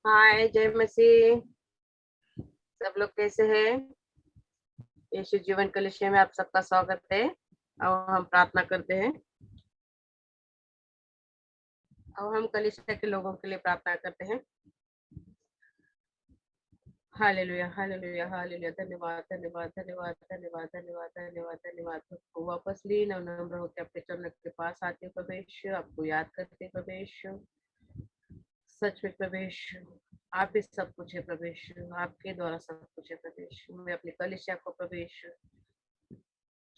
हाय, जय मसीह। सब लोग कैसे हैं? यीशु जीवन कलिसिया में आप सबका स्वागत है। और हम प्रार्थना करते हैं। और हम कलिसिया के लोगों के लिए प्रार्थना करते हैं। Hallelujah, hallelujah, hallelujah. धन्यवाद, धन्यवाद, धन्यवाद, धन्यवाद, धन्यवाद, धन्यवाद, धन्यवाद। को वापस लीन और नम्र होकर अपने चरणों के पास आते हैं प्रभु, आपको याद करते हैं प्रभु। सच में प्रभु, आप ही सब कुछ है प्रभु, आपके द्वारा सब कुछ है प्रभु। मैं अपनी कलिसिया को प्रभु,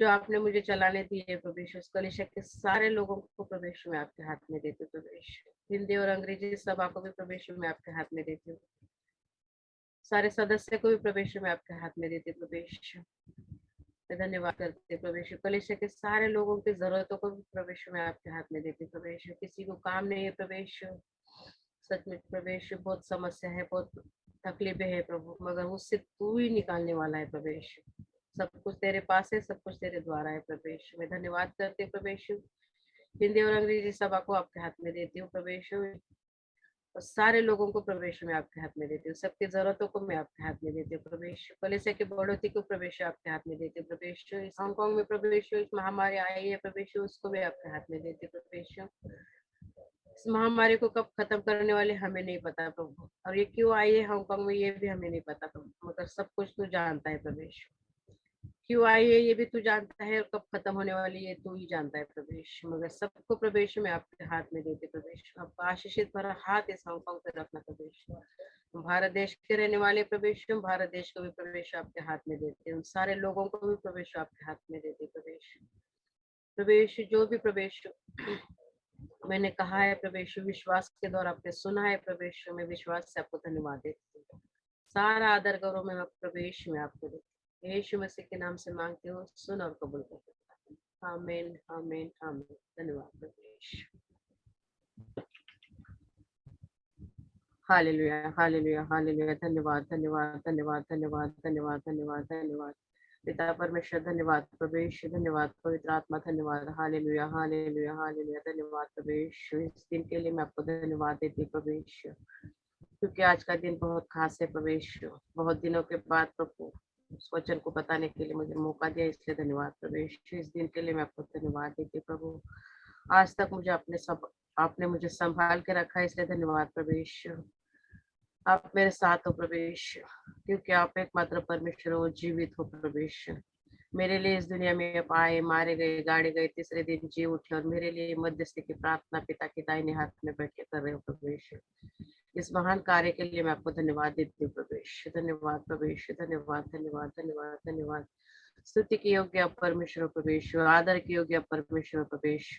जो आपने मुझे चलाने दिए प्रवेश, उस कलिसिया के सारे लोगों को प्रवेश में आपके हाथ में देते प्रवेश। हिंदी और अंग्रेजी सभा को भी प्रवेश में आपके हाथ में देती हूँ। सारे सदस्य को भी प्रवेश में आपके हाथ में देते प्रवेश। धन्यवाद करते प्रवेश। कलिसिया के सारे लोगों की जरूरतों को भी प्रवेश में आपके हाथ में देते प्रवेश। किसी को काम नहीं है प्रवेश, सच में प्रवेश बहुत समस्या है, बहुत तकलीफें है प्रभु, मगर उससे तू ही निकालने वाला है प्रवेश। सब कुछ तेरे पास है, सब कुछ तेरे द्वारा है प्रवेश। मैं धन्यवाद करते प्रवेश। हिंदी और अंग्रेजी सभा को आपके हाथ में देती हूँ प्रवेश, और सारे लोगों को प्रवेश में आपके हाथ में देती हूँ। सबकी जरूरतों को मैं आपके हाथ में देती हूँ प्रवेश। कलिसिया की बढ़ोतरी को प्रवेश आपके हाथ में देती हूँ प्रवेश। इस हांगकांग में प्रवेश, इस महामारी आई है प्रवेश, उसको भी आपके हाथ में देती हूँ प्रवेश। इस महामारी को कब खत्म करने वाले हमें नहीं पता प्रभु, और ये क्यों आई है हांगकांग में ये भी हमें नहीं पता प्रभु, मगर सब कुछ तू जानता है प्रवेश। क्यों आई है ये भी तू जानता है, और कब खत्म होने वाली है तू ही जानता है प्रवेश। मगर सबको प्रवेश में आपके हाथ में देते प्रवेश। आपका आशीषित भरा हाथ इस हांगकांग पे रखना प्रवेश। भारत देश के रहने वाले प्रवेश, भारत देश को भी प्रवेश आपके हाथ में देते हैं। उन सारे लोगों को भी प्रवेश आपके हाथ में देते प्रवेश। प्रवेश जो भी प्रवेश मैंने कहा है प्रवेश, विश्वास के द्वारा आपने सुना है प्रवेश, में विश्वास से आपको धन्यवाद देती हूँ। सारा आदर गौरव में प्रवेश में आपको देती हूँ। यीशु मसीह के नाम से मांगती हूँ, सुन और कबूल कर। आमीन, आमीन, आमीन। धन्यवाद प्रवेश। Hallelujah, hallelujah, hallelujah. धन्यवाद, धन्यवाद, धन्यवाद, धन्यवाद, धन्यवाद, धन्यवाद, धन्यवाद। पिता परमेश्वर धन्यवाद प्रवेश, धन्यवाद पवित्र आत्मा धन्यवाद। Hallelujah, hallelujah, hallelujah. धन्यवाद प्रवेश। इस दिन के लिए मैं आपको धन्यवाद देती हूँ प्रवेश, क्योंकि आज का दिन बहुत खास है प्रवेश। बहुत दिनों के बाद प्रभु उस वचन को बताने के लिए मुझे मौका दिया, इसलिए धन्यवाद प्रवेश। इस दिन के लिए मैं आपको धन्यवाद देती हूँ प्रभु। आज तक मुझे आपने मुझे संभाल के रखा है, इसलिए धन्यवाद प्रवेश। आप मेरे साथ हो प्रवेश, क्योंकि आप एकमात्र परमेश्वर हो, जीवित हो प्रवेश। मेरे लिए इस दुनिया में आप आए, मारे गए, गाड़े गए, तीसरे दिन जी उठे, और मेरे लिए मध्यस्थी की प्रार्थना पिता के दाहिने हाथ में बैठ के कर रहे हो प्रवेश। इस महान कार्य के लिए मैं आपको धन्यवाद देती हूँ प्रवेश। धन्यवाद प्रवेश, धन्यवाद, धन्यवाद, धन्यवाद, धन्यवाद। स्तुति की योग्य आप परमेश्वर हो प्रवेश, आदर की योग्य आप परमेश्वर हो प्रवेश।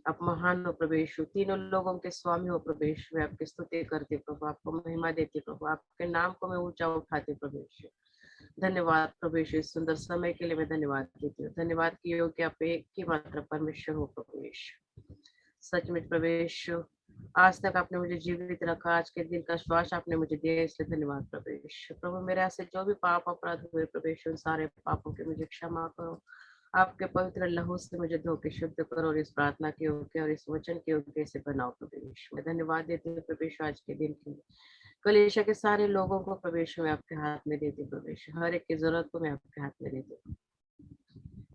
आप महान हो प्रवेश, तीनों लोगों के स्वामी हो प्रवेश। मैं आपकी स्तुति करती प्रभु, आपको महिमा देती प्रभु, आपके नाम को मैं ऊंचा उठाती प्रवेश। धन्यवाद प्रवेश, इस सुंदर समय के लिए मैं धन्यवाद देती हूँ। धन्यवाद की योग्य आप एक ही मात्र परमेश्वर हो प्रवेश। सच में प्रवेश, आज तक आपने मुझे जीवित रखा, आज के दिन का श्वास आपने मुझे दिया, इसलिए धन्यवाद प्रवेश। प्रभु मेरे से जो भी पाप अपराध हुए प्रवेश, उन सारे पापों के मुझे क्षमा करो। आपके पवित्र लहू से मुझे धो के शुद्ध करो, और इस प्रार्थना के योग्य और इस वचन के योग्य से बनाओ प्रवेश। मैं धन्यवाद देती हूँ प्रवेश आज के दिन के लिए। कलेशा के सारे लोगों को प्रवेश में आपके हाथ में देती प्रवेश। हर एक की जरूरत को मैं आपके हाथ में देती हूँ,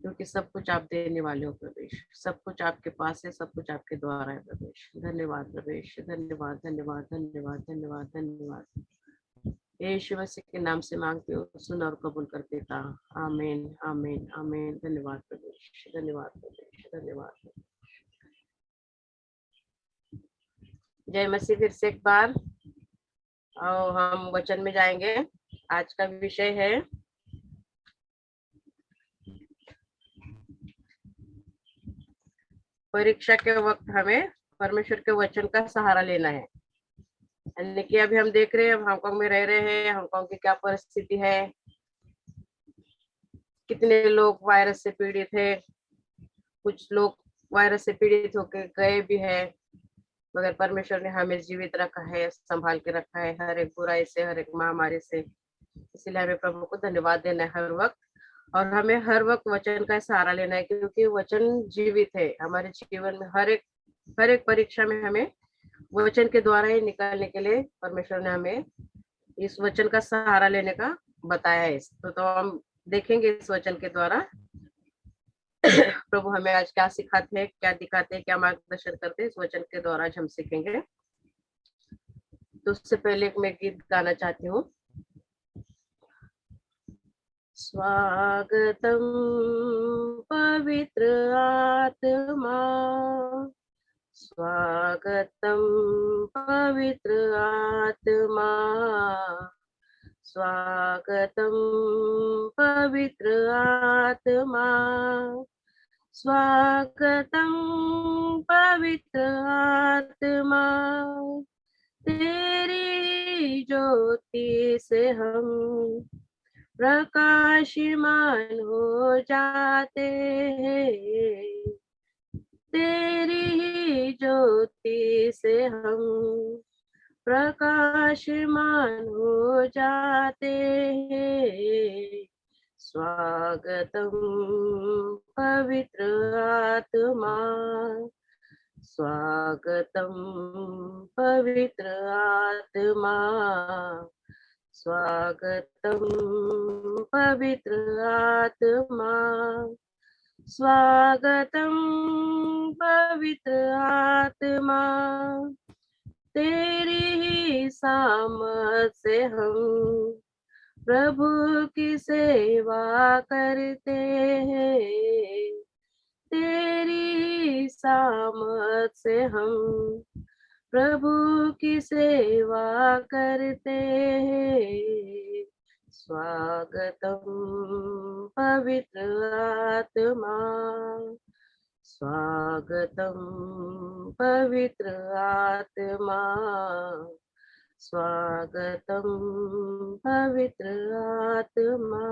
क्योंकि सब कुछ आप देने वाले हो प्रवेश। सब कुछ आपके पास है, सब कुछ आपके द्वारा है प्रवेश। धन्यवाद प्रवेश, धन्यवाद, धन्यवाद, धन्यवाद, धन्यवाद, धन्यवाद। यीशु मसीह के नाम से मांगते हो, सुन और कबूल कर देता। आमीन, आमीन, आमीन। धन्यवाद प्रवेश, धन्यवाद प्रवेश, धन्यवाद। जय मसीह फिर से एक बार। और हम वचन में जाएंगे। आज का विषय है परीक्षा के वक्त हमें परमेश्वर के वचन का सहारा लेना है। यानी कि अभी हम देख रहे हैं, हम हांगकांग में रह रहे हैं, हांगकांग की क्या परिस्थिति है, कितने लोग वायरस से पीड़ित है, कुछ लोग वायरस से पीड़ित होकर गए भी है, मगर परमेश्वर ने हमें जीवित रखा है, संभाल के रखा है हर एक बुराई से, हर एक महामारी से। इसलिए हमें प्रभु को धन्यवाद देना है हर वक्त, और हमें हर वक्त वचन का सहारा लेना है, क्योंकि वचन जीवित है हमारे जीवन में। हर एक परीक्षा में हमें वचन के द्वारा ही निकालने के लिए परमेश्वर ने हमें इस वचन का सहारा लेने का बताया है। तो हम देखेंगे इस वचन के द्वारा प्रभु हमें आज क्या सिखाते हैं, क्या दिखाते हैं, क्या मार्गदर्शन करते हैं, इस वचन के द्वारा आज हम सीखेंगे। तो उससे पहले मैं गीत गाना चाहती हूँ। स्वागतम पवित्र आत्मा, स्वागतम पवित्र आत्मा, स्वागतम पवित्र आत्मा, स्वागतम पवित्र आत्मा। तेरी ज्योति से हम प्रकाशमान हो जाते हैं, तेरी ही ज्योति से हम प्रकाशमान हो जाते हैं। स्वागतम पवित्र आत्मा, स्वागतम पवित्र आत्मा, स्वागतम पवित्र आत्मा, स्वागतम पवित्र आत्मा। तेरी ही सामर्थ से हम प्रभु की सेवा करते हैं, तेरी सामर्थ से हम प्रभु की सेवा करते हैं। स्वागतम पवित्र आत्मा, स्वागतम पवित्र आत्मा, स्वागतम पवित्र आत्मा,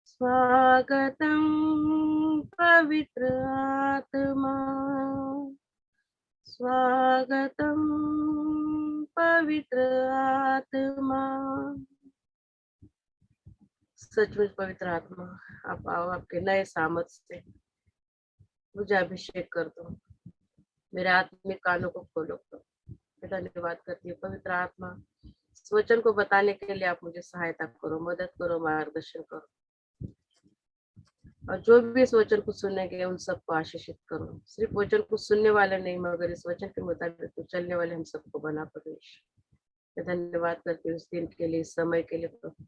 स्वागतम पवित्र आत्मा, स्वागतम पवित्र आत्मा। सचमुच पवित्र आत्मा, आप आओ, आपके नए सामर्थ से मुझे अभिषेक कर दो, मेरे आत्मिक कानों को खोलो। धन्यवाद करती हूँ पवित्र आत्मा, इस वचन को बताने के लिए आप मुझे सहायता करो, मदद करो, मार्गदर्शन करो, और जो भी इस वचन को सुनेंगे उन सबको आशीषित करो। सिर्फ वचन को सुनने वाले नहीं, मगर इस वचन के मुताबिक तो चलने वाले हम सबको बना परमेश्वर। मैं धन्यवाद करती हूँ इस दिन के लिए, इस समय के लिए प्रभु।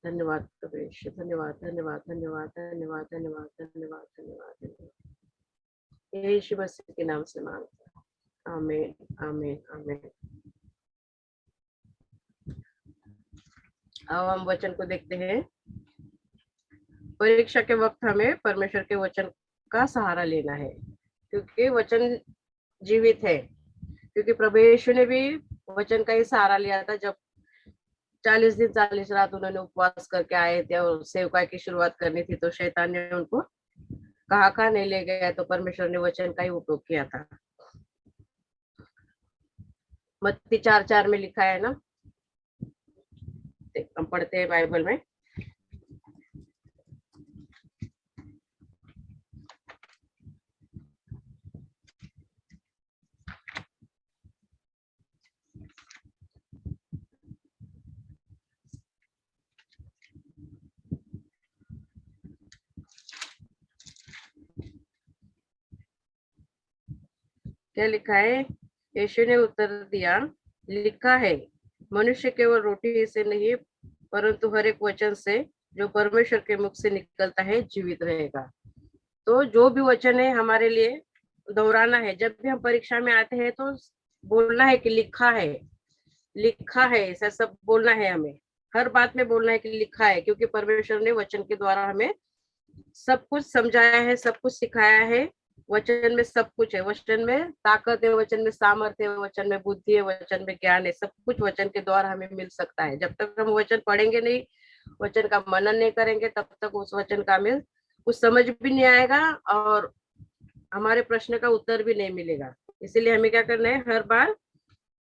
धन्यवाद परमेश्वर, धन्यवाद धन्यवाद धन्यवाद धन्यवाद धन्यवाद धन्यवाद धन्यवाद धन्यवाद। यीशु मसीह के नाम से मांगता हूं, आमीन आमीन आमीन। अब हम वचन को देखते हैं। परीक्षा के वक्त हमें परमेश्वर के वचन का सहारा लेना है, क्योंकि वचन जीवित है। क्योंकि प्रभु यीशु ने भी वचन का ही सहारा लिया था। जब 40 दिन 40 रात उन्होंने उपवास करके आए थे और सेवकाई की शुरुआत करनी थी, तो शैतान ने उनको कहाँ नहीं ले गया, तो परमेश्वर ने वचन का ही उपयोग किया था। मत्ती 4:4 में लिखा है ना, हम पढ़ते हैं बाइबल में। क्या लिखा है? यीशु ने उत्तर दिया, लिखा है, मनुष्य केवल रोटी से नहीं परंतु हर एक वचन से जो परमेश्वर के मुख से निकलता है जीवित रहेगा। तो जो भी वचन है हमारे लिए दोहराना है। जब भी हम परीक्षा में आते हैं तो बोलना है कि लिखा है, लिखा है, ऐसा सब बोलना है। हमें हर बात में बोलना है कि लिखा है, क्योंकि परमेश्वर ने वचन के द्वारा हमें सब कुछ समझाया है, सब कुछ सिखाया है। वचन में सब कुछ है, वचन में ताकत है, वचन में सामर्थ्य है, वचन में बुद्धि है, वचन में ज्ञान है। सब कुछ वचन के द्वारा हमें मिल सकता है। जब तक हम वचन पढ़ेंगे नहीं, वचन का मनन नहीं करेंगे, तब तक उस वचन का हमें कुछ समझ भी नहीं आएगा और हमारे प्रश्न का उत्तर भी नहीं मिलेगा। इसीलिए हमें क्या करना है, हर बार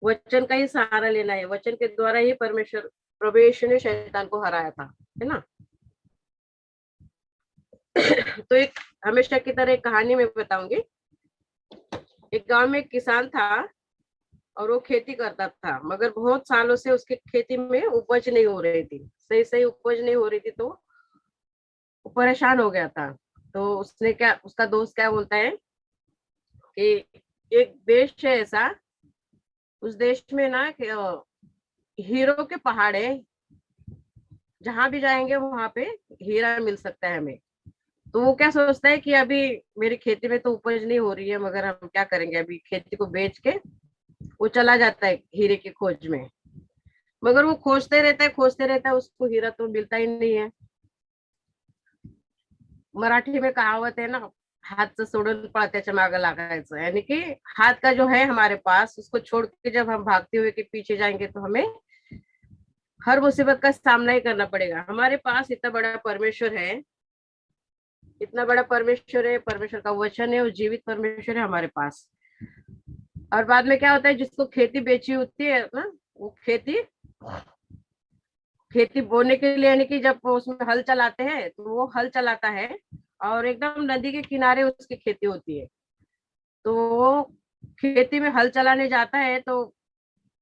वचन का ही सहारा लेना है। वचन के द्वारा ही परमेश्वर प्रभु यीशु ने शैतान को हराया था, है ना। तो एक हमेशा की तरह एक कहानी में बताऊंगी। एक गांव में एक किसान था और वो खेती करता था, मगर बहुत सालों से उसके खेती में उपज नहीं हो रही थी, सही सही उपज नहीं हो रही थी, तो वो परेशान हो गया था। तो उसने क्या, उसका दोस्त क्या बोलता है कि एक देश है ऐसा, उस देश में ना हीरो के पहाड़ है, जहां भी जाएंगे वहां पे हीरा मिल सकता है हमें। तो वो क्या सोचता है कि अभी मेरी खेती में तो उपज नहीं हो रही है, मगर हम क्या करेंगे, अभी खेती को बेच के वो चला जाता है हीरे की खोज में। मगर वो खोजते रहता है, खोजते रहता है, उसको हीरा तो मिलता ही नहीं है। मराठी में कहावत है ना, हातचं सोडून पळत्याच्या मागे लागायचं, यानी कि हाथ का जो है हमारे पास, उसको छोड़ के जब हम भागते हुए के पीछे जाएंगे तो हमें हर मुसीबत का सामना ही करना पड़ेगा। हमारे पास इतना बड़ा परमेश्वर है, इतना बड़ा परमेश्वर है, परमेश्वर का वचन है, और जीवित परमेश्वर है हमारे पास। और बाद में क्या होता है, जिसको खेती बेची होती है ना, वो खेती खेती बोने के लिए, यानी कि जब वो उसमें हल चलाते हैं तो वो हल चलाता है, और एकदम नदी के किनारे उसकी खेती होती है। तो वो खेती में हल चलाने जाता है, तो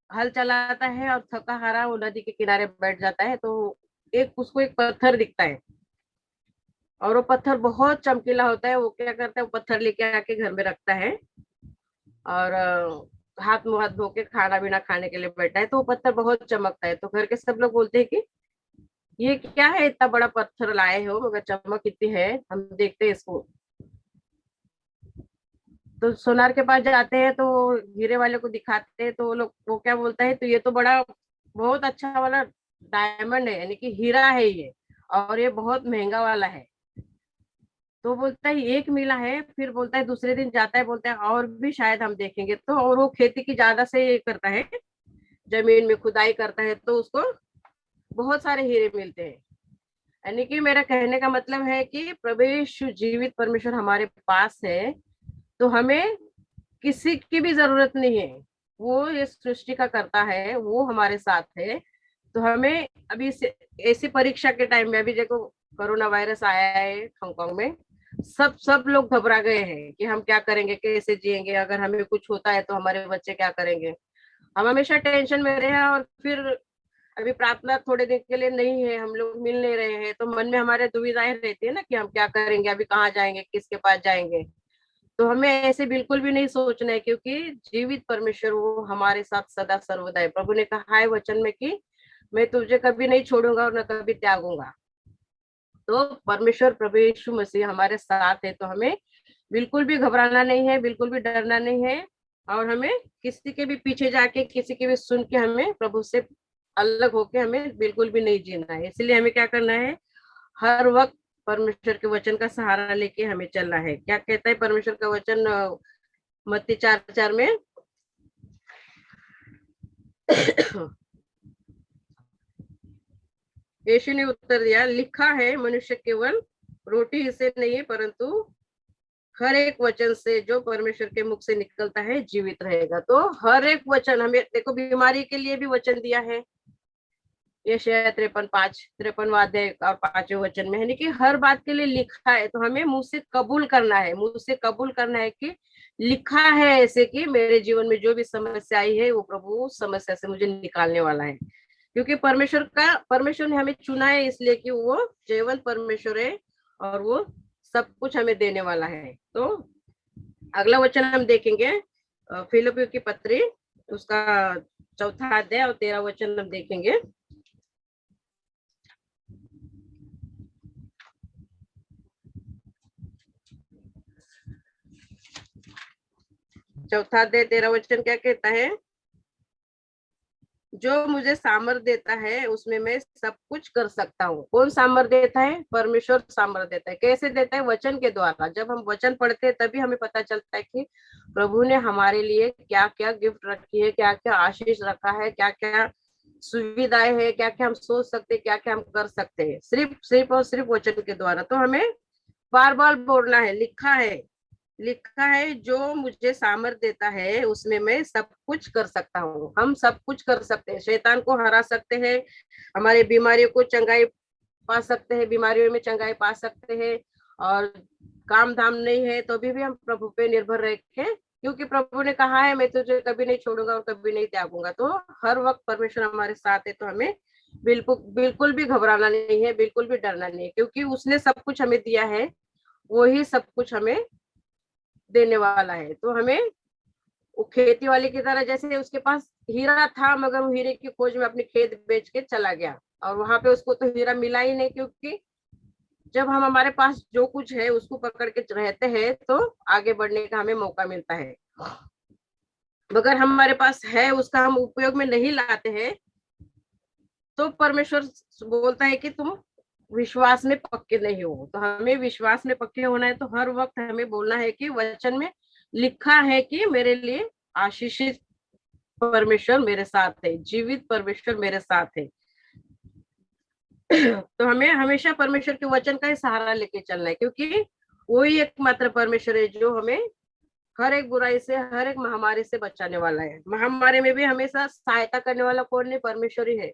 हल चलाता है और थका हारा वो नदी के किनारे बैठ जाता है, तो एक उसको एक पत्थर दिखता है, और वो पत्थर बहुत चमकीला होता है। वो क्या करता है, वो पत्थर लेके आके घर में रखता है, और हाथ मुंह हाथ धो के खाना पीना खाने के लिए बैठा है, तो वो पत्थर बहुत चमकता है। तो घर के सब लोग बोलते हैं कि ये क्या है, इतना बड़ा पत्थर लाए हो मगर चमक इतनी है, हम देखते हैं इसको। तो सोनार के पास जाते हैं, तो वो हीरे वाले को दिखाते हैं, तो वो लोग, वो क्या बोलता है, तो ये तो बड़ा बहुत अच्छा वाला डायमंड है, यानी कि हीरा है ये, और ये बहुत महंगा वाला है। तो बोलता है एक मिला है, फिर बोलता है दूसरे दिन जाता है, बोलता है और भी शायद हम देखेंगे। तो और वो खेती की ज्यादा से ये करता है, जमीन में खुदाई करता है, तो उसको बहुत सारे हीरे मिलते हैं। यानी कि मेरा कहने का मतलब है कि प्रभु यीशु जीवित परमेश्वर हमारे पास है, तो हमें किसी की भी जरूरत नहीं है। वो ये सृष्टि का करता है, वो हमारे साथ है। तो हमें अभी ऐसी परीक्षा के टाइम में, अभी देखो कोरोना वायरस आया है हांगकांग में, सब लोग घबरा गए हैं कि हम क्या करेंगे, कैसे जिएंगे, अगर हमें कुछ होता है तो हमारे बच्चे क्या करेंगे। हम हमेशा टेंशन में रहे हैं, और फिर अभी प्रार्थना थोड़े दिन के लिए नहीं है, हम लोग मिल नहीं रहे हैं, तो मन में हमारे दुविधाएं रहती है ना कि हम क्या करेंगे, अभी कहाँ जाएंगे, किसके पास जाएंगे। तो हमें ऐसे बिल्कुल भी नहीं सोचना है, क्योंकि जीवित परमेश्वर वो हमारे साथ सदा सर्वदा है। प्रभु ने कहा है वचन में कि मैं तुझे कभी नहीं छोड़ूंगा और न कभी त्यागूंगा। तो परमेश्वर प्रभु यीशु मसीह हमारे साथ है, तो हमें बिल्कुल भी घबराना नहीं है, बिल्कुल भी डरना नहीं है। और हमें किसी के भी पीछे जाके, किसी के भी सुन के, हमें प्रभु से अलग होके हमें बिल्कुल भी नहीं जीना है। इसलिए हमें क्या करना है, हर वक्त परमेश्वर के वचन का सहारा लेके हमें चलना है। क्या कहता है परमेश्वर का वचन मत्ती 4:4 में? यीशु ने उत्तर दिया, लिखा है मनुष्य केवल रोटी ही से नहीं परंतु हर एक वचन से जो परमेश्वर के मुख से निकलता है जीवित रहेगा। तो हर एक वचन, हमें देखो बीमारी के लिए भी वचन दिया है, यशायाह 53:5, 53वां अध्याय और 5वें वचन में, यानी कि हर बात के लिए लिखा है। तो हमें मुंह से कबूल करना है, मुंह से कबूल करना है कि लिखा है ऐसे कि मेरे जीवन में जो भी समस्या आई है वो प्रभु उस समस्या से मुझे निकालने वाला है। क्योंकि परमेश्वर ने हमें चुना है, इसलिए कि वो जीवंत परमेश्वर है, और वो सब कुछ हमें देने वाला है। तो अगला वचन हम देखेंगे फिलिप्पियों की पत्री, उसका 4 अध्याय और 13 वचन हम देखेंगे। 4 अध्याय 13 वचन क्या कहता है, जो मुझे सामर्थ देता है उसमें मैं सब कुछ कर सकता हूँ। कौन सामर्थ देता है? परमेश्वर सामर्थ देता है। कैसे देता है? वचन के द्वारा। जब हम वचन पढ़ते हैं तभी हमें पता चलता है कि प्रभु ने हमारे लिए क्या क्या गिफ्ट रखी है, क्या क्या आशीष रखा है, क्या क्या सुविधाएं है, क्या क्या हम सोच सकते हैं, क्या क्या हम कर सकते हैं, सिर्फ सिर्फ और सिर्फ वचन के द्वारा। तो हमें बार बार बोलना है, लिखा है, लिखा है जो मुझे सामर्थ देता है उसमें मैं सब कुछ कर सकता हूँ। हम सब कुछ कर सकते हैं, शैतान को हरा सकते हैं, हमारी बीमारियों को चंगाई पा सकते हैं, बीमारियों में चंगाई पा सकते हैं। और काम धाम नहीं है तो भी हम प्रभु पे निर्भर रह के क्योंकि प्रभु ने कहा है मैं तुझे कभी नहीं छोड़ूंगा और कभी नहीं त्यागूंगा। तो हर वक्त परमेश्वर हमारे साथ है, तो हमें बिल्कुल बिल्कुल भी घबराना नहीं है, बिल्कुल भी डरना नहीं है, क्योंकि उसने सब कुछ हमें दिया है, वो ही सब कुछ हमें देने वाला है। तो हमें वो खेती वाले की तरह, जैसे उसके पास हीरा था मगर वो हीरे की खोज में अपने खेत बेच के चला गया, और वहां पे उसको तो हीरा मिला ही नहीं, क्योंकि जब हम हमारे पास जो कुछ है उसको पकड़ के रहते हैं तो आगे बढ़ने का हमें मौका मिलता है। मगर हमारे पास है उसका हम उपयोग में नहीं लाते हैं, तो परमेश्वर बोलता है कि तुम विश्वास में पक्के नहीं हो। तो हमें विश्वास में पक्के होना है, तो हर वक्त हमें बोलना है कि वचन में लिखा है कि मेरे लिए आशीषित परमेश्वर मेरे साथ है, जीवित परमेश्वर मेरे साथ है। तो हमें हमेशा परमेश्वर के वचन का ही सहारा लेके चलना है, क्योंकि वही एकमात्र परमेश्वर है जो हमें हर एक बुराई से, हर एक महामारी से बचाने वाला है। महामारी में भी हमेशा सहायता करने वाला कौन है? परमेश्वर ही है।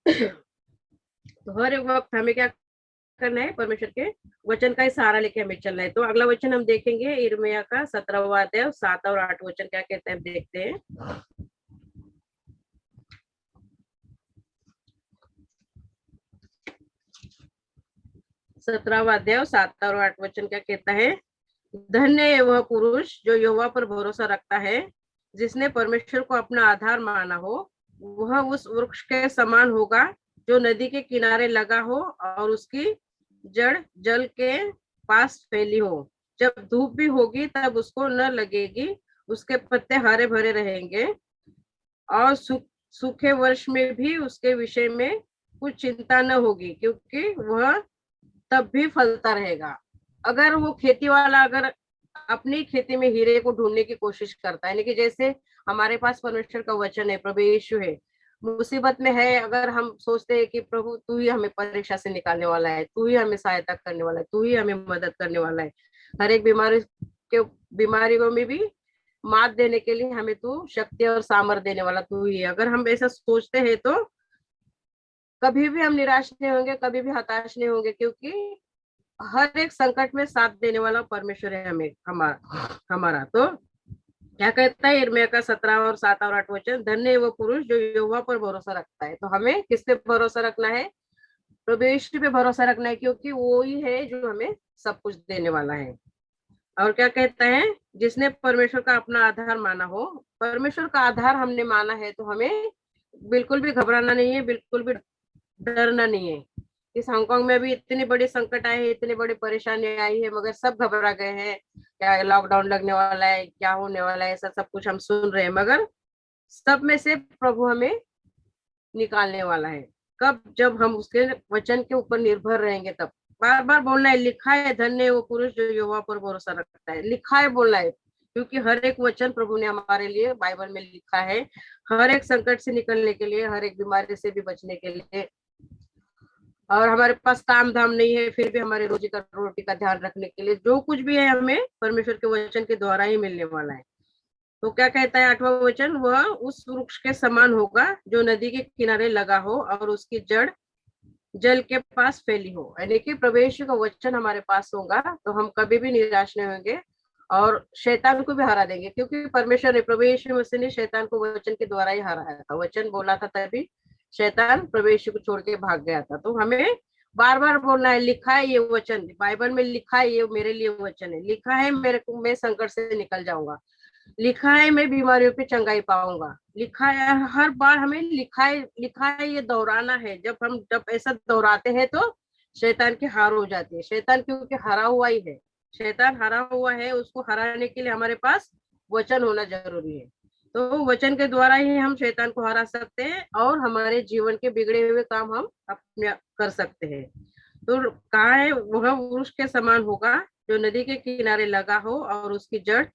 तो हर एक वक्त हमें क्या करना है? परमेश्वर के वचन का ही सहारा लेके हमें चलना है। तो अगला वचन हम देखेंगे यिर्मयाह का 17वां अध्याय 7 और 8 वचन क्या कहते हैं, देखते हैं। 17वां अध्याय 7 और 8 वचन क्या कहता है? धन्य है वह पुरुष जो यहोवा पर भरोसा रखता है, जिसने परमेश्वर को अपना आधार माना हो। वह उस वृक्ष के समान होगा जो नदी के किनारे लगा हो और उसकी जड़ जल के पास फैली हो। जब धूप भी होगी तब उसको न लगेगी, उसके पत्ते हरे भरे रहेंगे, और सूखे वर्ष में भी उसके विषय में कुछ चिंता न होगी, क्योंकि वह तब भी फलता रहेगा। अगर वो खेती वाला अगर अपनी खेती में हीरे को ढूंढने की कोशिश करता है, लेकिन जैसे हमारे पास परमेश्वर का वचन है, प्रभु यीशु है, मुसीबत में है, अगर हम सोचते हैं कि प्रभु तू ही हमें परीक्षा से निकालने वाला है, तू ही हमें सहायता करने वाला है, तू ही हमें मदद करने वाला है, हर एक बीमारियों में भी मात देने के लिए हमें तू शक्ति और सामर्थ देने वाला तू ही है। अगर हम ऐसा सोचते हैं तो कभी भी हम निराश नहीं होंगे, कभी भी हताश नहीं होंगे, क्योंकि हर एक संकट में साथ देने वाला परमेश्वर है हमें हमारा। तो क्या कहता है यिर्मयाह का 17 और 7 और 8 वचन? धन्य है वो पुरुष जो यहोवा पर भरोसा रखता है। तो हमें किस पे भरोसा रखना है? प्रभु यीशु पे भरोसा रखना है, क्योंकि वो ही है जो हमें सब कुछ देने वाला है। और क्या कहता है? जिसने परमेश्वर का अपना आधार माना हो। परमेश्वर का आधार हमने माना है, तो हमें बिल्कुल भी घबराना नहीं है, बिल्कुल भी डरना नहीं है। इस हांगकांग में भी इतनी बड़ी संकट आए हैं, इतनी बड़ी परेशानी आई है, मगर सब घबरा गए हैं, क्या लॉकडाउन लगने वाला है, क्या होने वाला है, ऐसा सब कुछ हम सुन रहे हैं। मगर सब में से प्रभु हमें निकालने वाला है। कब? जब हम उसके वचन के ऊपर निर्भर रहेंगे तब। बार बार बोलना है, लिखा है धन्य है वो पुरुष जो यहोवा पर भरोसा रखता है। लिखा है बोलना है, क्योंकि हर एक वचन प्रभु ने हमारे लिए बाइबल में लिखा है, हर एक संकट से निकलने के लिए, हर एक बीमारी से भी बचने के लिए। और हमारे पास काम धाम नहीं है, फिर भी हमारे रोटी का ध्यान रखने के लिए जो कुछ भी है हमें परमेश्वर के वचन के द्वारा ही मिलने वाला है। तो क्या कहता है 8वां वचन? वह उस वृक्ष के समान होगा जो नदी के किनारे लगा हो और उसकी जड़ जल के पास फैली हो। यानी कि प्रवेश का वचन हमारे पास होगा तो हम कभी भी निराश नहीं होंगे और शैतान को भी हरा देंगे, क्योंकि परमेश्वर ने, प्रवेश मसीह ने शैतान को वचन के द्वारा ही हराया था। वचन बोला था तभी शैतान प्रवेश को छोड़ के भाग गया था। तो हमें बार बार बोलना है, लिखा है ये वचन, बाइबल में लिखा है, ये मेरे लिए वचन है, लिखा है मेरे को, मैं संकट से निकल जाऊंगा, लिखा है मैं बीमारियों पे चंगाई पाऊंगा, लिखा है। हर बार हमें लिखा है ये दोहराना है। जब ऐसा दोहराते हैं तो शैतान की हार हो जाती है। शैतान क्योंकि हरा हुआ ही है, शैतान हरा हुआ है, उसको हराने के लिए हमारे पास वचन होना जरूरी है। तो वचन के द्वारा ही हम शैतान को हरा सकते हैं और हमारे जीवन के बिगड़े हुए काम हम अपने कर सकते हैं। तो कहा है वह वृक्ष के समान होगा जो नदी के किनारे लगा हो और उसकी जड़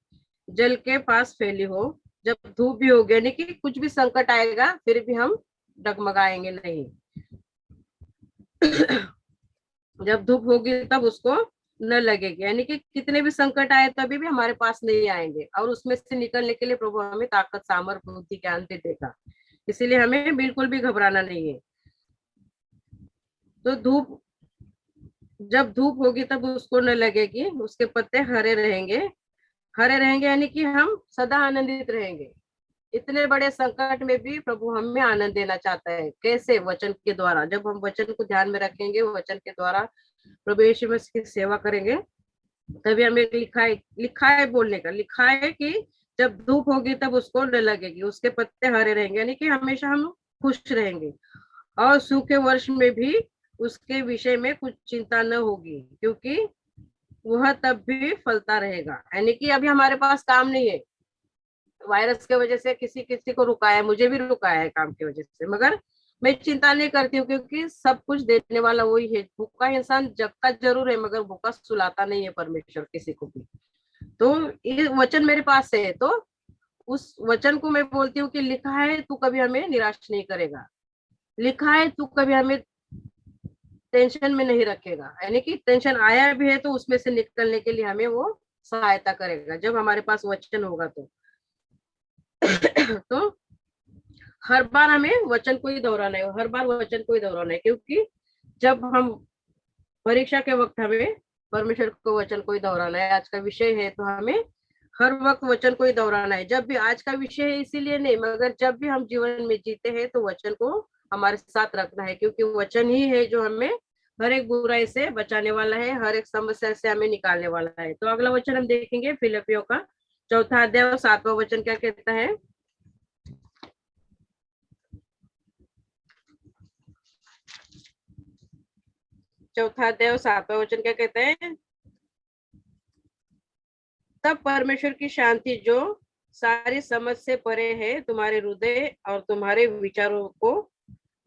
जल के पास फैली हो। जब धूप भी होगी, यानी कि कुछ भी संकट आएगा फिर भी हम डगमगाएंगे नहीं। जब धूप होगी तब उसको न लगेगी, यानी कि कितने भी संकट आए तभी भी हमारे पास नहीं आएंगे, और उसमें से निकलने के लिए प्रभु हमें ताकत, सामर्थ, बुद्धि, ज्ञान भी देगा। इसीलिए हमें बिल्कुल भी घबराना नहीं है। तो जब धूप होगी तब उसको न लगेगी, उसके पत्ते हरे रहेंगे, हरे रहेंगे यानी कि हम सदा आनंदित रहेंगे। इतने बड़े संकट में भी प्रभु हमें आनंद देना चाहता है। कैसे? वचन के द्वारा। जब हम वचन को ध्यान में रखेंगे, वचन के द्वारा प्रभु यीशु मसीह की सेवा करेंगे, तभी हमें लिखा है बोलने का, लिखा है कि जब धूप होगी तब उसको न लगेगी, उसके पत्ते हरे रहेंगे, यानी कि हमेशा हम खुश रहेंगे। और सूखे वर्ष में भी उसके विषय में कुछ चिंता न होगी, क्योंकि वह तब भी फलता रहेगा। यानी कि अभी हमारे पास काम नहीं है, वायरस की वजह से किसी किसी को रुकाया है, मुझे भी रुकाया है काम की वजह से, मगर मैं चिंता नहीं करती हूँ, क्योंकि सब कुछ देने वाला वही है। भूखा इंसान जगता जरूर है, मगर भूखा सुलाता नहीं है परमेश्वर किसी को भी। तो ये वचन मेरे पास है, तो उस वचन को मैं बोलती हूँ कि लिखा है तू कभी हमें निराश नहीं करेगा, लिखा है तू कभी हमें टेंशन में नहीं रखेगा, यानी कि टेंशन आया भी है तो उसमें से निकलने के लिए हमें वो सहायता करेगा, जब हमारे पास वचन होगा तो। तो हर बार हमें वचन को ही दोहराना है, हर बार वचन को ही दोहराना है, क्योंकि जब हम परीक्षा के वक्त हमें परमेश्वर को वचन को ही दोहराना है। आज का विषय है तो हमें हर वक्त वचन को ही दोहराना है। जब भी आज का विषय है इसीलिए नहीं, मगर जब भी हम जीवन में जीते हैं तो वचन को हमारे साथ रखना है, क्योंकि वचन ही है जो हमें हर एक बुराई से बचाने वाला है, हर एक समस्या से हमें निकालने वाला है। तो अगला वचन हम देखेंगे फिलिपियों का 4 अध्याय और 7वां वचन क्या कहता है। 4 अध्याय और 7वां वचन क्या कहता है। तब परमेश्वर की शांति जो सारी समझ से परे है तुम्हारे हृदय और तुम्हारे विचारों को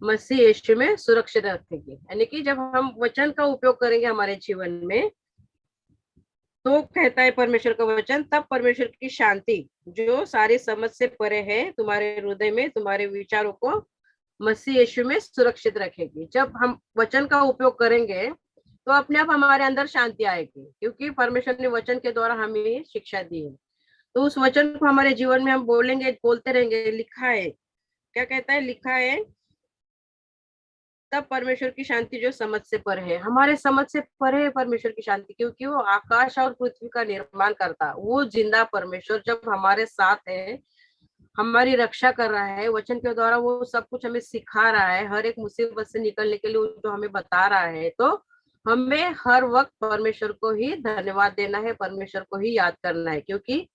मसीह यीशु में सुरक्षित रखेगी। यानी कि जब हम वचन का उपयोग करेंगे हमारे जीवन में, तो कहता है परमेश्वर का वचन, तब परमेश्वर की शांति जो सारी समझ से परे है तुम्हारे हृदय में तुम्हारे विचारों को मसीह यीशु में सुरक्षित रखेगी। जब हम वचन का उपयोग करेंगे तो अपने आप हमारे अंदर शांति आएगी, क्योंकि परमेश्वर ने वचन के द्वारा हमें शिक्षा दी है। तो उस वचन को हमारे जीवन में हम बोलेंगे, बोलते रहेंगे। लिखा है, क्या कहता है, लिखा है तब परमेश्वर की शांति जो समझ से परे है, हमारे समझ से परे है परमेश्वर की शांति, क्योंकि वो आकाश और पृथ्वी का निर्माण करता, वो जिंदा परमेश्वर जब हमारे साथ है, हमारी रक्षा कर रहा है, वचन के द्वारा वो सब कुछ हमें सिखा रहा है, हर एक मुसीबत से निकलने के लिए जो हमें बता रहा है, तो हमें हर वक्त परमेश्वर को ही धन्यवाद देना है, परमेश्वर को ही याद करना है, क्योंकि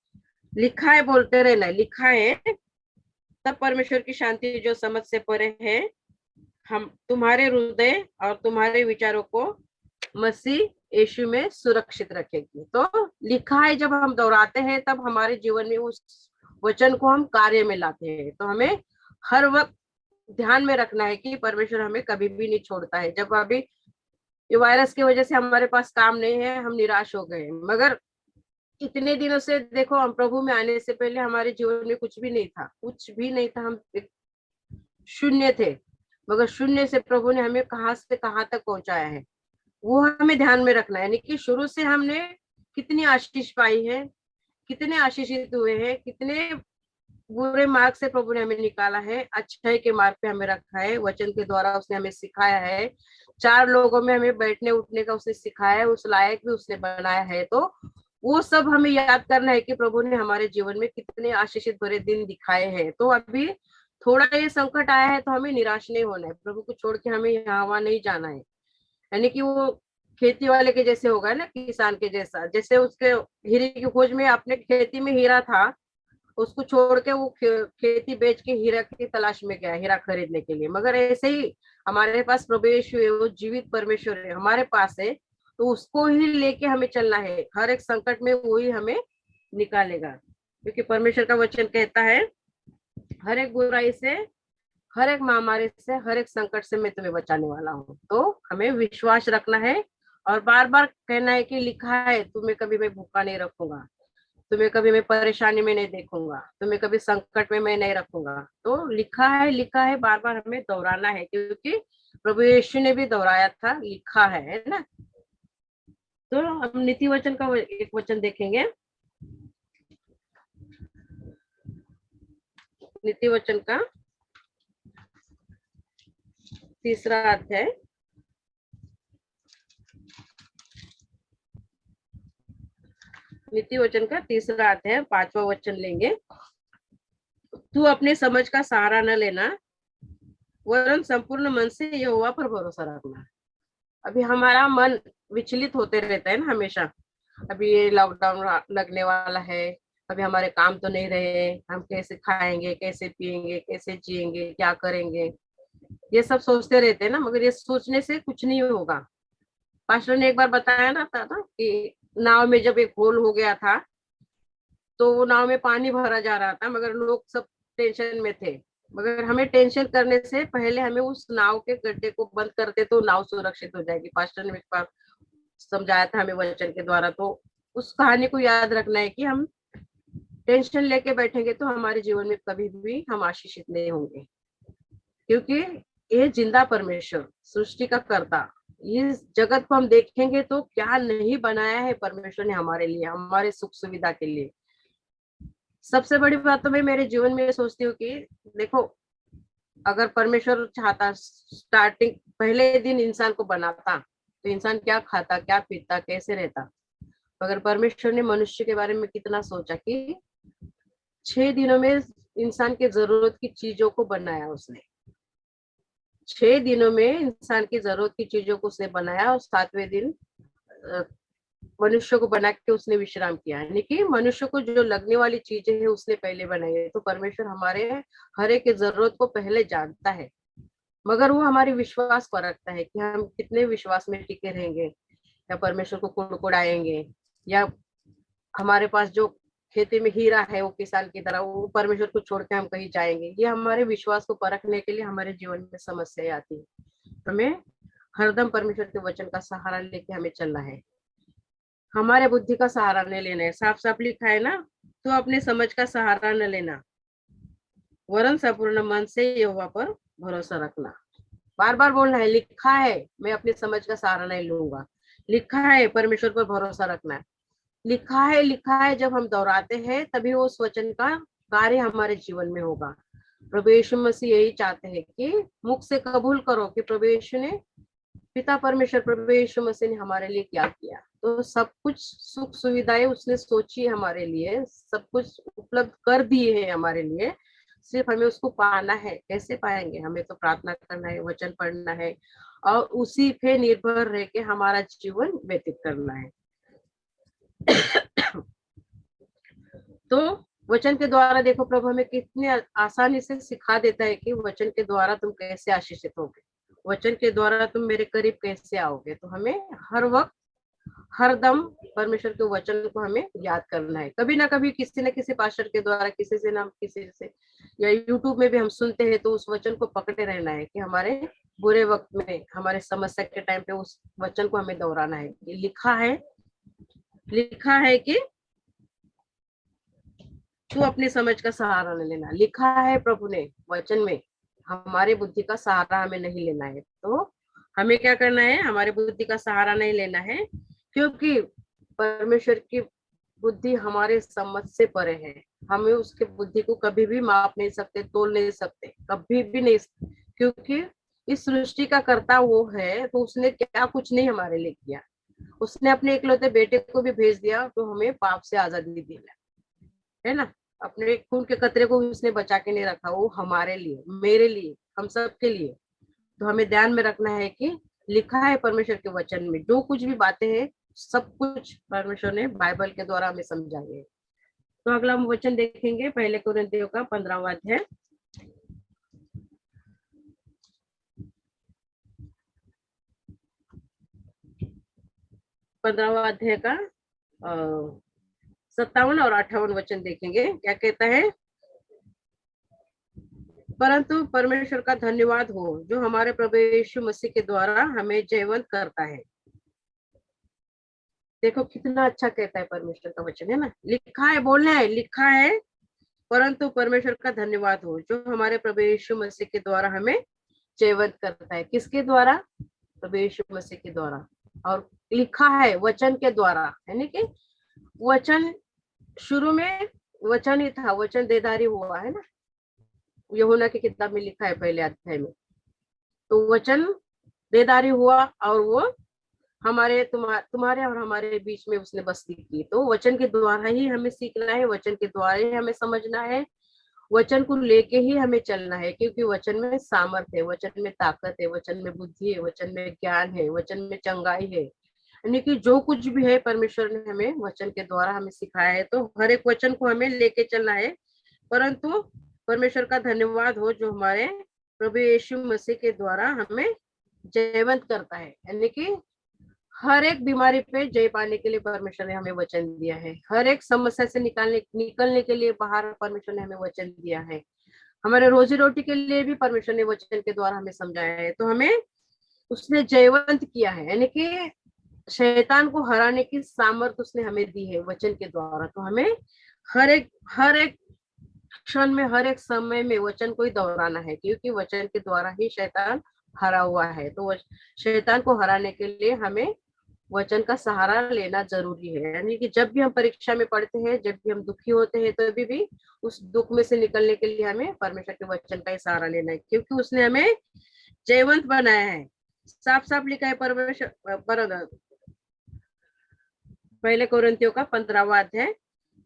लिखा है, बोलते रहना है। लिखा है तब परमेश्वर की शांति जो समझ से परे है हम तुम्हारे हृदय और तुम्हारे विचारों को मसीह यीशु में सुरक्षित रखेगी। तो लिखा है जब हम दोहराते हैं तब हमारे जीवन में उस वचन को हम कार्य में लाते हैं। तो हमें हर वक्त ध्यान में रखना है कि परमेश्वर हमें कभी भी नहीं छोड़ता है। जब अभी ये वायरस की वजह से हमारे पास काम नहीं है, हम निराश हो गए, मगर इतने दिनों से देखो, हम प्रभु में आने से पहले हमारे जीवन में कुछ भी नहीं था, कुछ भी नहीं था, हम शून्य थे, मगर शून्य से प्रभु ने हमें कहां से कहां तक पहुंचाया है, वो हमें ध्यान में रखना है। यानी कि शुरू से हमने कितनी आशीष पाई है, कितने आशीषित हुए हैं, कितने बुरे मार्ग से प्रभु ने हमें निकाला है, अच्छाई के मार्ग पे हमें रखा है, वचन के द्वारा उसने हमें सिखाया है, 4 लोगों में हमें बैठने उठने का उसने सिखाया है, उस लायक भी उसने बनाया है। तो वो सब हमें याद करना है कि प्रभु ने हमारे जीवन में कितने आशीषित भरे दिन दिखाए हैं। तो अभी थोड़ा ये संकट आया है तो हमें निराश नहीं होना है, प्रभु को छोड़ के हमें यहाँ वहां नहीं जाना है। यानी कि वो खेती वाले के जैसे होगा ना, किसान के जैसा, जैसे उसके हीरे की खोज में, अपने खेती में हीरा था, उसको छोड़ के वो खेती बेच के हीरा की तलाश में गया, हीरा खरीदने के लिए। मगर ऐसे ही हमारे पास प्रभु यीशु है, वो जीवित परमेश्वर है हमारे पास है, तो उसको ही लेके हमें चलना है। हर एक संकट में वो ही हमें निकालेगा, क्योंकि परमेश्वर का वचन कहता है हर एक बुराई से, हर एक महामारी से, हर एक संकट से मैं तुम्हें बचाने वाला हूँ। तो हमें विश्वास रखना है और बार बार कहना है कि लिखा है तुम्हें कभी मैं भूखा नहीं रखूंगा, तुम्हें कभी मैं परेशानी में नहीं देखूंगा, तुम्हें कभी संकट में मैं नहीं रखूंगा। तो लिखा है, लिखा है, बार बार हमें दोहराना है, क्योंकि प्रभु यीशु ने भी दोहराया था, लिखा है ना। तो हम नीति वचन का एक वचन देखेंगे, नीति वचन का 3रा अध्याय, नीति वचन का तीसरा अध्याय 5वां वचन लेंगे। तू अपने समझ का सहारा न लेना, वरन संपूर्ण मन से यहोवा पर भरोसा रखना। अभी हमारा मन विचलित होते रहता है ना हमेशा। अभी ये लॉकडाउन लगने वाला है, अभी हमारे काम तो नहीं रहे, हम कैसे खाएंगे, कैसे पिएंगे, कैसे जिएंगे, क्या करेंगे, ये सब सोचते रहते हैं ना। मगर ये सोचने से कुछ नहीं होगा। पास्टर ने एक बार बताया ना था ना कि नाव में जब एक होल हो गया था, तो वो नाव में पानी भरा जा रहा था, मगर लोग सब टेंशन में थे। मगर हमें टेंशन करने से पहले हमें उस नाव के गड्ढे को बंद करते तो नाव सुरक्षित हो जाएगी। पास्टर ने एक बार समझाया था हमें वचन के द्वारा। तो उस कहानी को याद रखना है कि हम टेंशन लेके बैठेंगे तो हमारे जीवन में कभी भी हम आशीषित नहीं होंगे, क्योंकि ये जिंदा परमेश्वर, सृष्टि का कर्ता, इस जगत को हम देखेंगे तो क्या नहीं बनाया है परमेश्वर ने हमारे लिए, हमारे सुख सुविधा के लिए। सबसे बड़ी बात तो मैं मेरे जीवन में सोचती हूँ कि देखो, अगर परमेश्वर चाहता स्टार्टिंग पहले दिन इंसान को बनाता तो इंसान क्या खाता, क्या पीता, कैसे रहता। मगर परमेश्वर ने मनुष्य के बारे में कितना सोचा कि 6 दिनों में इंसान के जरूरत की चीजों को बनाया उसने। 6 दिनों में इंसान की जरूरत की चीजों को उसने बनाया और 7वें दिन मनुष्य को बना के उसने विश्राम किया। यानी कि मनुष्य को जो लगने वाली चीजें है उसने पहले बनाई है। तो परमेश्वर हमारे हर एक जरूरत को पहले जानता है, मगर वो हमारे विश्वास पर रखता है कि हम कितने विश्वास में टिके रहेंगे, या परमेश्वर को कुड़कुड़ाएंगे, या हमारे पास जो खेती में हीरा है वो किसान की तरह वो परमेश्वर को छोड़ के हम कहीं जाएंगे। ये हमारे विश्वास को परखने के लिए हमारे जीवन में समस्याएं आती है। हमें हरदम परमेश्वर के वचन का सहारा लेके हमें चलना है, हमारे बुद्धि का सहारा नहीं लेना है। साफ साफ लिखा है ना, तो अपने समझ का सहारा न लेना, वरन संपूर्ण मन से यहोवा पर भरोसा रखना। बार बार बोलना है, लिखा है मैं अपनी समझ का सहारा नहीं लूंगा, लिखा है परमेश्वर पर भरोसा रखना है, लिखा है, लिखा है। जब हम दोहराते हैं तभी वो उस वचन का कार्य हमारे जीवन में होगा। प्रभु यीशु मसीह यही चाहते हैं कि मुख से कबूल करो कि प्रभु यीशु ने, पिता परमेश्वर प्रभु यीशु मसीह ने हमारे लिए क्या किया। तो सब कुछ सुख सुविधाएं उसने सोची है हमारे लिए, सब कुछ उपलब्ध कर दिए हैं हमारे लिए। सिर्फ हमें उसको पाना है। कैसे पाएंगे? हमें तो प्रार्थना करना है, वचन पढ़ना है और उसी पे निर्भर रह के हमारा जीवन व्यतीत करना है। तो वचन के द्वारा देखो प्रभु हमें कितनी आसानी से सिखा देता है कि वचन के द्वारा तुम कैसे आशीषित होगे, वचन के द्वारा तुम मेरे करीब कैसे आओगे। तो हमें हर वक्त हर दम परमेश्वर के वचन को हमें याद करना है। कभी ना कभी किसी न किसी पास्टर के द्वारा, किसी से ना किसी से, या यूट्यूब में भी हम सुनते हैं तो उस वचन को पकड़े रहना है कि हमारे बुरे वक्त में, हमारे समस्या के टाइम पे उस वचन को हमें दोहराना है। लिखा है, लिखा है कि तू अपनी समझ का सहारा न लेना। लिखा है प्रभु ने वचन में, हमारे बुद्धि का सहारा हमें नहीं लेना है। तो हमें क्या करना है? हमारे बुद्धि का सहारा नहीं लेना है, क्योंकि परमेश्वर की बुद्धि हमारे समझ से परे है। हमें उसके बुद्धि को कभी भी माप नहीं सकते, तोल नहीं सकते, कभी भी नहीं, क्योंकि इस सृष्टि का कर्ता वो है। तो उसने क्या कुछ नहीं हमारे लिए किया, उसने अपने इकलौते बेटे को भी भेज दिया तो हमें पाप से आजादी दी है ना। अपने खून के कतरे को उसने बचा के नहीं रखा, वो हमारे लिए, मेरे लिए, हम सब के लिए। तो हमें ध्यान में रखना है कि लिखा है परमेश्वर के वचन में जो कुछ भी बातें हैं, सब कुछ परमेश्वर ने बाइबल के द्वारा हमें समझाई है। तो अगला हम वचन देखेंगे पहले कोरिन्थियों का 15वां अध्याय। 15वां अध्याय का 57 और 58 वचन देखेंगे। क्या कहता है? परंतु परमेश्वर का धन्यवाद हो जो हमारे प्रभु यीशु मसीह के द्वारा हमें जयवंत करता है। देखो कितना अच्छा कहता है परमेश्वर का वचन, है ना। लिखा है, बोलना है, लिखा है, परंतु परमेश्वर का धन्यवाद हो जो हमारे प्रभु यीशु मसीह के द्वारा हमें जयवंत करता है। किसके द्वारा? प्रभु यीशु मसीह के द्वारा। और लिखा है वचन के द्वारा, यानी कि वचन शुरू में वचन ही था, वचन देदारी हुआ, है ना। यूहन्ना की किताब में लिखा है पहले अध्याय में। तो वचन देदारी हुआ और वो तुम्हारे और हमारे बीच में उसने बस्ती की। तो वचन के द्वारा ही हमें सीखना है, वचन के द्वारा ही हमें समझना है, वचन को लेके ही हमें चलना है, क्योंकि वचन में सामर्थ्य है, वचन में ताकत है, वचन में बुद्धि है, वचन में ज्ञान है, वचन में चंगाई है। यानी कि जो कुछ भी है परमेश्वर ने हमें वचन के द्वारा हमें सिखाया है, तो हर एक वचन को हमें लेके चलना है। परंतु परमेश्वर का धन्यवाद हो जो हमारे प्रभु यीशु मसीह के द्वारा हमें जयवंत करता है। यानी कि हर एक बीमारी पे जय पाने के लिए परमेश्वर ने हमें वचन दिया है, हर एक समस्या से निकलने के लिए बाहर परमेश्वर ने हमें वचन दिया है, हमारे रोजी रोटी के लिए भी परमेश्वर ने वचन के द्वारा हमें समझाया है। तो हमें उसने जयवंत किया है, यानी कि शैतान को हराने की सामर्थ उसने हमें दी है वचन के द्वारा। तो हमें हर एक क्षण में, हर एक समय में वचन को ही दोहराना है, क्योंकि वचन के द्वारा ही शैतान हरा हुआ है। तो शैतान को हराने के लिए हमें वचन का सहारा लेना जरूरी है। यानी कि जब भी हम परीक्षा में पढ़ते हैं, जब भी हम दुखी होते हैं, तो भी उस दुख में से निकलने के लिए हमें परमेश्वर के वचन का ही सहारा लेना है, क्योंकि उसने हमें जयवंत बनाया है। साफ साफ लिखा है परमेश्वर पहले कोरिन्थियों का 15वां अध्याय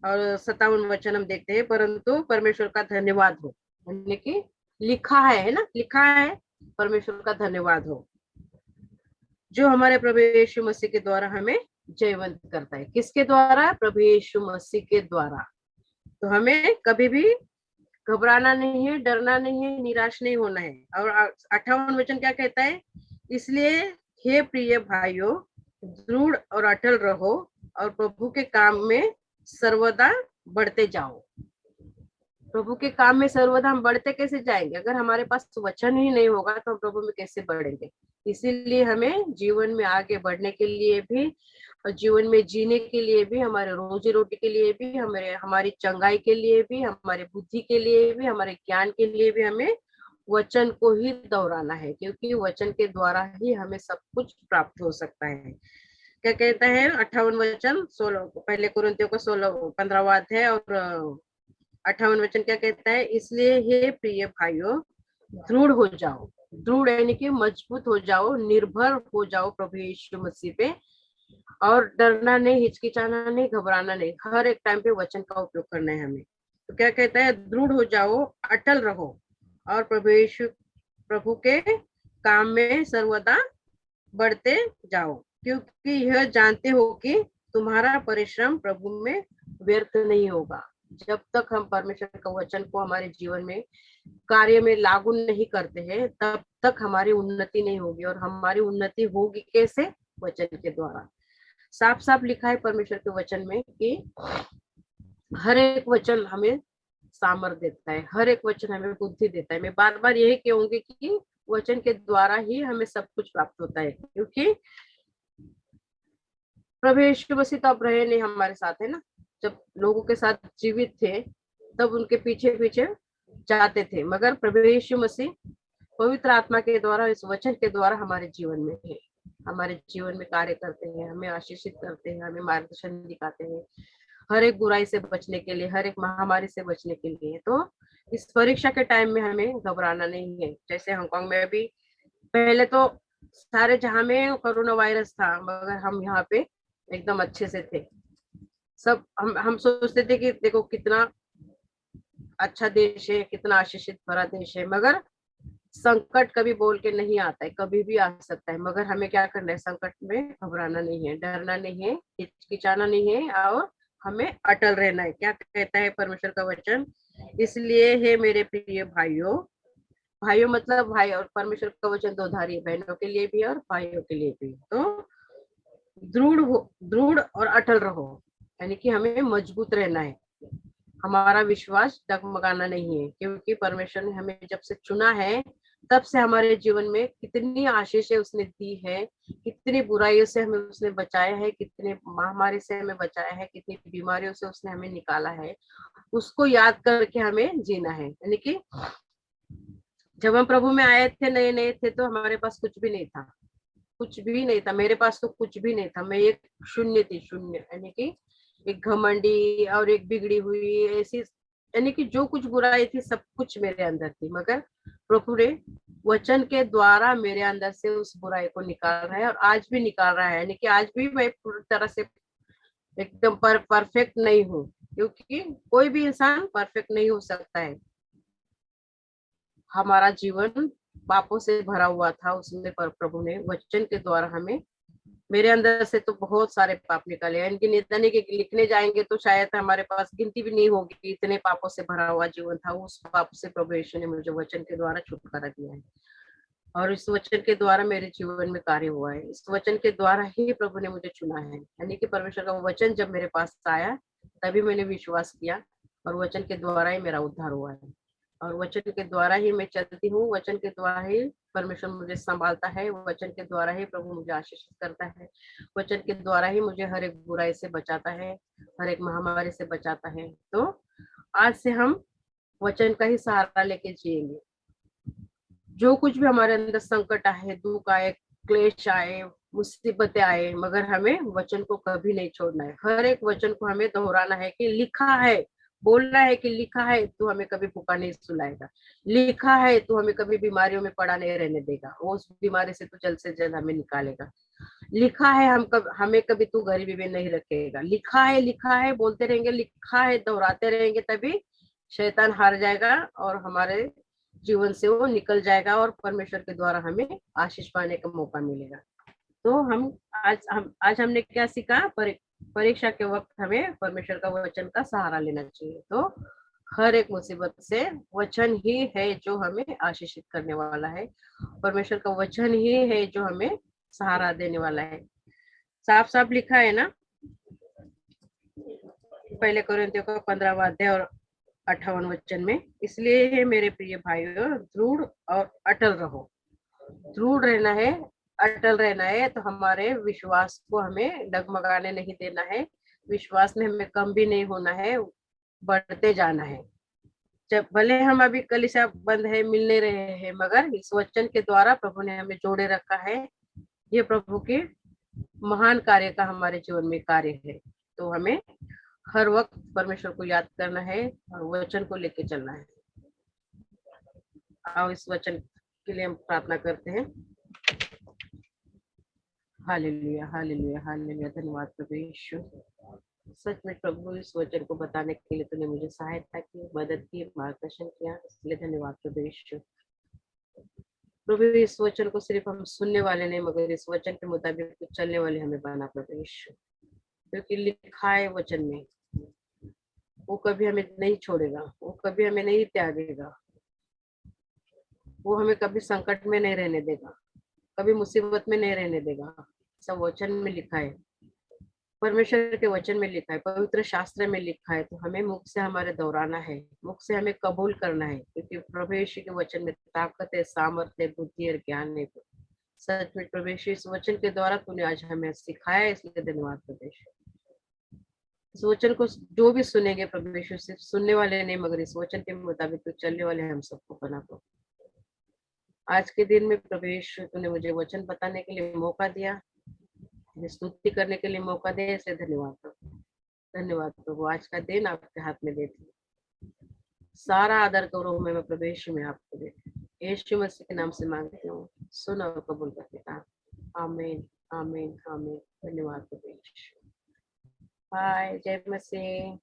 और 57 वचन हम देखते हैं, परंतु परमेश्वर का धन्यवाद हो, यानी कि लिखा है ना, लिखा है परमेश्वर का धन्यवाद हो जो हमारे प्रभु यीशु मसीह के द्वारा हमें जयवंत करता है। किसके द्वारा? प्रभु यीशु मसीह के द्वारा। तो हमें कभी भी घबराना नहीं है, डरना नहीं है, निराश नहीं होना है। और 58 वचन क्या कहता है? इसलिए हे प्रिय भाइयों, दृढ़ और अटल रहो और प्रभु के काम में सर्वदा बढ़ते जाओ। प्रभु के काम में सर्वदा हम बढ़ते कैसे जाएंगे? अगर हमारे पास वचन ही नहीं होगा तो हम प्रभु में कैसे बढ़ेंगे? इसीलिए हमें जीवन में आगे बढ़ने के लिए भी और जीवन में जीने के लिए भी, हमारे रोजी रोटी के लिए भी, हमारी चंगाई के लिए भी, हमारे बुद्धि के लिए भी, हमारे ज्ञान के लिए भी हमें वचन को ही दोहराना है, क्योंकि वचन के द्वारा ही हमें सब कुछ प्राप्त हो सकता है। क्या कहता है 58 वचन 16 पहले कुरिन्थियों का 15वां अध्याय और 58 वचन क्या कहता है? इसलिए हे प्रिय भाइयों, दृढ़ हो जाओ। दृढ़ यानी कि मजबूत हो जाओ, निर्भर हो जाओ प्रभु यीशु मसीह पे, और डरना नहीं, हिचकिचाना नहीं, घबराना नहीं। हर एक टाइम पे वचन का उपयोग करना है हमें। तो क्या कहता है? दृढ़ हो जाओ, अटल रहो और प्रभु के काम में सर्वदा बढ़ते जाओ, क्योंकि यह जानते हो कि तुम्हारा परिश्रम प्रभु में व्यर्थ नहीं होगा। जब तक हम परमेश्वर का वचन को हमारे जीवन में कार्य में लागू नहीं करते हैं, तब तक हमारी उन्नति नहीं होगी। और हमारी उन्नति होगी कैसे? वचन के द्वारा। साफ साफ लिखा है परमेश्वर के वचन में कि हर एक वचन हमें सामर्थ्य देता है, हर एक वचन हमें बुद्धि देता है। मैं बार बार यही कहूंगी कि वचन के द्वारा ही हमें सब कुछ प्राप्त होता है, क्योंकि प्रभु यीशु मसीह तो अब रहे नहीं हमारे साथ, है ना। जब लोगों के साथ जीवित थे तब उनके पीछे पीछे जाते थे, मगर प्रभु यीशु मसीह पवित्र आत्मा के द्वारा, इस वचन के द्वारा हमारे जीवन में है, हमारे जीवन में कार्य करते हैं, हमें आशीषित करते हैं, हमें मार्गदर्शन दिखाते हैं हर एक बुराई से बचने के लिए, हर एक महामारी से बचने के लिए। तो इस परीक्षा के टाइम में हमें घबराना नहीं है। जैसे हांगकांग में अभी पहले तो सारे जहां में कोरोना वायरस था, मगर हम यहाँ पे एकदम अच्छे से थे। सब हम सोचते थे कि देखो कितना अच्छा देश है, कितना आशीषित भरा देश है, मगर संकट कभी बोल के नहीं आता है, कभी भी आ सकता है। मगर हमें क्या करना है? संकट में घबराना नहीं है, डरना नहीं है, हिचकिचाना नहीं है, और हमें अटल रहना है। क्या कहता है परमेश्वर का वचन? इसलिए है मेरे प्रिय भाइयों, भाइयों मतलब भाई, और परमेश्वर का वचन दो धारी है, बहनों के लिए भी और भाइयों के लिए भी। तो दृढ़ और अटल रहो, यानी कि हमें मजबूत रहना है, हमारा विश्वास डगमगाना नहीं है, क्योंकि परमेश्वर ने हमें जब से चुना है तब से हमारे जीवन में कितनी आशीष उसने दी है, कितनी बुराइयों से हमें उसने बचाया है, कितने महामारी से हमें बचाया है, कितनी बीमारियों से उसने हमें निकाला है। उसको याद करके हमें जीना है। यानी कि जब हम प्रभु में आए थे, नए नए थे, तो हमारे पास कुछ भी नहीं था, कुछ भी नहीं था। मेरे पास तो कुछ भी नहीं था, मैं एक शून्य थी, शून्य, यानी कि एक घमंडी और एक बिगड़ी हुई ऐसी, यानी कि जो कुछ बुराई थी सब कुछ मेरे अंदर थी। मगर प्रभु ने वचन के द्वारा मेरे अंदर से उस बुराई को निकाल रहा है, और आज भी निकाल रहा है। यानी कि आज भी मैं पूरी तरह से एकदम परफेक्ट नहीं हूँ, क्योंकि कोई भी इंसान परफेक्ट नहीं हो सकता है। हमारा जीवन पापों से भरा हुआ था, उसमें पर प्रभु ने वचन के द्वारा हमें, मेरे अंदर से तो बहुत सारे पाप निकाले। इनकी निंदा नहीं कि लिखने जाएंगे तो शायद हमारे पास गिनती भी नहीं होगी, इतने पापों से भरा हुआ जीवन था। उस पाप से प्रभु यीशु ने मुझे वचन के द्वारा छुटकारा दिया है, और इस वचन के द्वारा मेरे जीवन में कार्य हुआ है। इस वचन के द्वारा ही प्रभु ने मुझे चुना है। यानी कि परमेश्वर का वचन जब मेरे पास आया तभी मैंने विश्वास किया, और वचन के द्वारा ही मेरा उद्धार हुआ है। और वचन के द्वारा ही मैं चलती हूँ, वचन के द्वारा ही परमेश्वर मुझे संभालता है, वचन के द्वारा ही प्रभु मुझे आशीषित करता है, वचन के द्वारा ही मुझे हर एक बुराई से बचाता है, हर एक महामारी से बचाता है। तो आज से हम वचन का ही सहारा लेके जिएंगे। जो कुछ भी हमारे अंदर संकट आए, दुख आए, क्लेश आए, मुसीबतें आए, मगर हमें वचन को कभी नहीं छोड़ना है। हर एक वचन को हमें दोहराना है कि लिखा है, बोलना है कि लिखा है, तू हमें कभी भूखा नहीं सुलाएगा, लिखा है तू हमें कभी बीमारियों में पड़ा नहीं रहने देगा, उस बीमारी से तू जल्द से जल्द हमें निकालेगा, लिखा है हमें कभी तू गरीबी में नहीं रखेगा, लिखा है बोलते रहेंगे, लिखा है दोहराते रहेंगे, तभी शैतान हार जाएगा और हमारे जीवन से वो निकल जाएगा, और परमेश्वर के द्वारा हमें आशीष पाने का मौका मिलेगा। तो आज हमने क्या सीखा? परीक्षा के वक्त हमें परमेश्वर का वचन का सहारा लेना चाहिए। तो हर एक मुसीबत से वचन ही है जो हमें आशीषित करने वाला है, परमेश्वर का वचन ही है जो हमें सहारा देने वाला है। साफ साफ लिखा है ना, पहले कोरिन्थियों का 15वां अध्याय और 58 वचन में, इसलिए मेरे प्रिय भाइयों दृढ़ और अटल रहो। दृढ़ रहना है, अटल रहना है। तो हमारे विश्वास को हमें डगमगाने नहीं देना है, विश्वास में हमें कम भी नहीं होना है, बढ़ते जाना है। जब भले हम अभी कलीसिया बंद है, मिल नहीं रहे हैं, मगर इस वचन के द्वारा प्रभु ने हमें जोड़े रखा है। ये प्रभु के महान कार्य का हमारे जीवन में कार्य है। तो हमें हर वक्त परमेश्वर को याद करना है और वचन को लेके चलना है। आओ इस वचन के लिए हम प्रार्थना करते हैं। Hallelujah, hallelujah, hallelujah. धन्यवाद प्रभु यीशु। सच में प्रभु, इस वचन को बताने के लिए तूने मुझे सहायता की, मदद की, मार्गदर्शन किया, इसलिए धन्यवाद प्रभु यीशु। प्रभु, इस वचन को सिर्फ हम सुनने वाले नहीं, मगर इस वचन के मुताबिक कुछ चलने वाले हमें बना प्रभु यीशु, क्योंकि लिखा है वचन में, वो कभी हमें नहीं छोड़ेगा, वो कभी हमें नहीं त्यागेगा, वो हमें कभी संकट में नहीं रहने देगा, कभी मुसीबत में नहीं रहने देगा। सब वचन में लिखा है, परमेश्वर के वचन में लिखा है, पवित्र शास्त्र में लिखा है। तो हमें मुख से हमारे दोहराना है, मुख से हमें कबूल करना है, क्योंकि प्रभु यीशु के वचन में ताकत है, सामर्थ्य है, बुद्धि और ज्ञान है। सच में प्रभु यीशु, इस वचन के द्वारा तूने आज हमें सिखाया, इसलिए धन्यवाद प्रभु यीशु। इस वचन को जो भी सुनेंगे प्रभु यीशु, सिर्फ सुनने वाले नहीं, मगर इस वचन के मुताबिक तो चलने वाले हम सबको बना दो। आज के दिन में प्रभु यीशु, तूने मुझे वचन बताने के लिए मौका दिया, स्तुति करने के लिए मौका दिया, इसलिए धन्यवाद प्रभु। धन्यवाद प्रभु, आज का दिन आपके हाथ में देती हूँ। सारा आदर गौरव मैं प्रभु यीशु में आपको देती हूँ। यीशु मसीह के नाम से मांगती हूँ, सुन और कबूल कर पिता। आमीन, आमीन, आमीन। धन्यवाद प्रभु यीशु। बाय, जय मसीह।